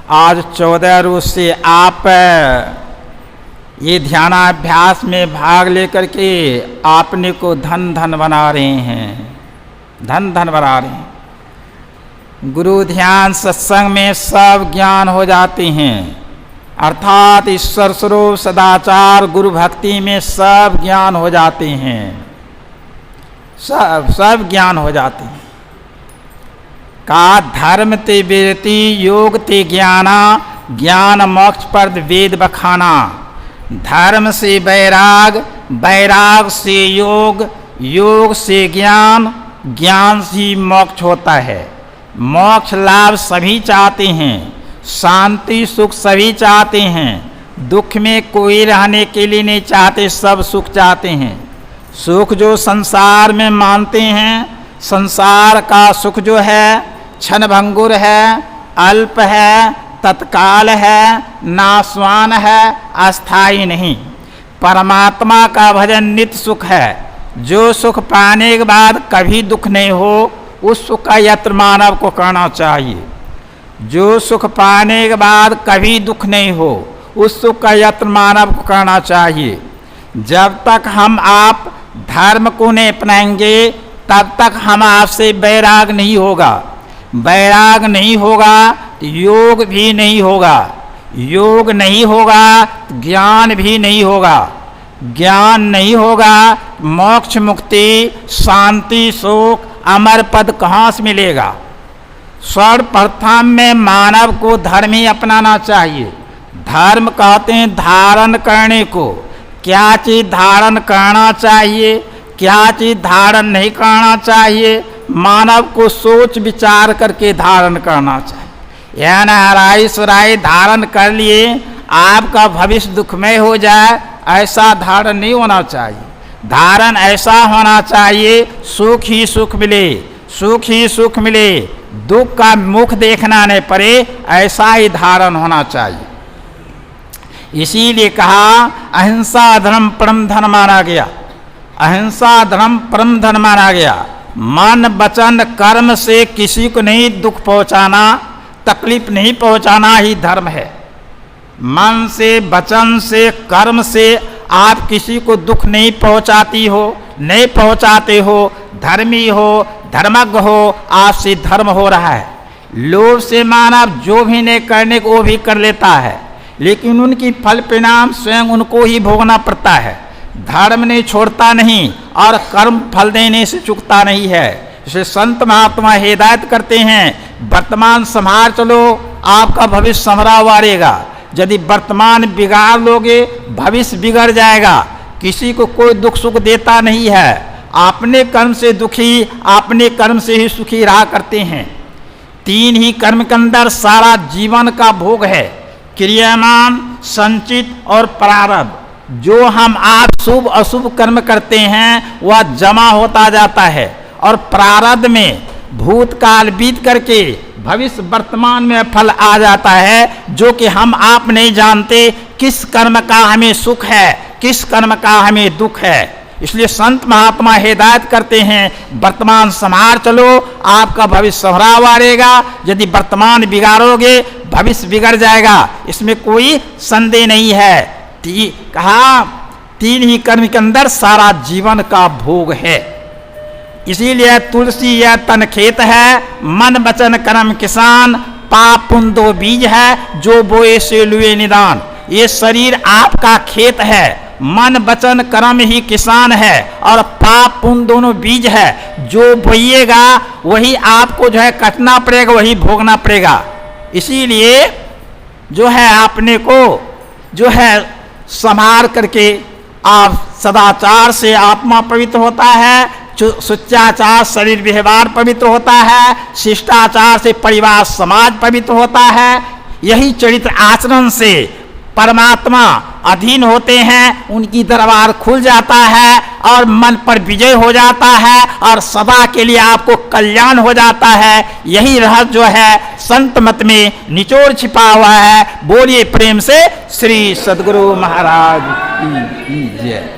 आज 14 रोज से आप ये ध्यानाभ्यास में भाग लेकर के आपने को धन धन बना रहे हैं, धन धन बना रहे हैं। गुरु ध्यान सत्संग में सब ज्ञान हो जाते हैं, अर्थात ईश्वर स्वरूप सदाचार गुरु भक्ति में सब ज्ञान हो जाते हैं, सब ज्ञान हो जाते हैं। का धर्म ते वेदति योग ते ज्ञाना, ज्ञान मोक्ष पद वेद बखाना। धर्म से वैराग, वैराग से योग, योग से ज्ञान, ज्ञान से मोक्ष होता है। मोक्ष लाभ सभी चाहते हैं, शांति सुख सभी चाहते हैं, दुख में कोई रहने के लिए नहीं चाहते, सब सुख चाहते हैं। सुख जो संसार में मानते हैं, संसार का सुख जो है क्षणभंगुर है, अल्प है, तत्काल है, नाशवान है, अस्थाई नहीं। परमात्मा का भजन नित्य सुख है, जो सुख पाने के बाद कभी दुख नहीं हो, उस सुख का यत्न मानव को करना चाहिए। जो सुख पाने के बाद कभी दुख नहीं हो, उस सुख का यत्न मानव को करना चाहिए। जब तक हम आप धर्म को नहीं अपनाएंगे तब तक हम आपसे वैराग नहीं होगा, वैराग नहीं होगा तो योग भी नहीं होगा, योग नहीं होगा तो ज्ञान भी नहीं होगा, ज्ञान नहीं होगा मोक्ष मुक्ति शांति सुख अमर पद कहाँ से मिलेगा। सर्वप्रथम में मानव को धर्म ही अपनाना चाहिए। धर्म कहते हैं धारण करने को। क्या चीज़ धारण करना चाहिए, क्या चीज़ धारण नहीं करना चाहिए, मानव को सोच विचार करके धारण करना चाहिए। यह न हराई सुराई धारण कर लिए आपका भविष्य दुखमय हो जाए, ऐसा धारण नहीं होना चाहिए। धारण ऐसा होना चाहिए सुख ही सुख मिले, सुख ही सुख मिले, दुख का मुख देखना नहीं पड़े, ऐसा ही धारण होना चाहिए। इसीलिए कहा अहिंसा धर्म परम धन माना गया, अहिंसा धर्म परम धन माना गया। मन वचन कर्म से किसी को नहीं दुख पहुंचाना, तकलीफ नहीं पहुंचाना ही धर्म है। मन से वचन से कर्म से आप किसी को दुख नहीं पहुंचाती हो, नहीं पहुंचाते हो, धर्मी हो, धर्मज्ञ हो, आपसे धर्म हो रहा है। लोभ से मानव जो भी नहीं करने को वो भी कर लेता है, लेकिन उनकी फल परिणाम स्वयं उनको ही भोगना पड़ता है। धर्म ने छोड़ता नहीं और कर्म फल देने से चूकता नहीं है। इसे संत महात्मा हिदायत करते हैं वर्तमान संभाल चलो, आपका भविष्य संभरा हुआ रहेगा। यदि वर्तमान बिगाड़ लोगे भविष्य बिगड़ जाएगा। किसी को कोई दुख सुख देता नहीं है, अपने कर्म से दुखी अपने कर्म से ही सुखी रहा करते हैं। तीन ही कर्म के अंदर सारा जीवन का भोग है, क्रियामान, संचित और प्रारब्ध। जो हम आप शुभ अशुभ कर्म करते हैं वह जमा होता जाता है और प्रारब्ध में भूतकाल बीत करके भविष्य वर्तमान में फल आ जाता है, जो कि हम आप नहीं जानते किस कर्म का हमें सुख है, किस कर्म का हमें दुख है। इसलिए संत महात्मा हिदायत करते हैं वर्तमान संभाल चलो, आपका भविष्य संभरा हुआ रहेगा। यदि वर्तमान बिगाड़ोगे भविष्य बिगड़ जाएगा, इसमें कोई संदेह नहीं है। कहा तीन ही कर्म के अंदर सारा जीवन का भोग है। इसीलिए तुलसी यह तन खेत है, मन वचन कर्म किसान, पाप पुण्य दो बीज है, जो बोए से लुए निदान। ये शरीर आपका खेत है, मन वचन कर्म ही किसान है और पाप पुण्य दोनों बीज है। जो बोइएगा वही आपको जो है कटना पड़ेगा, वही भोगना पड़ेगा। इसीलिए जो है आपने को जो है संभाल करके आप सदाचार से आत्मा पवित्र होता है, सुचाचार शरीर व्यवहार पवित्र होता है, शिष्टाचार से परिवार समाज पवित्र होता है। यही चरित्र आचरण से परमात्मा अधीन होते हैं, उनकी दरबार खुल जाता है और मन पर विजय हो जाता है और सदा के लिए आपको कल्याण हो जाता है। यही रहस्य जो है संत मत में निचोड़ छिपा हुआ है। बोलिए प्रेम से श्री सद्गुरु महाराज की जय।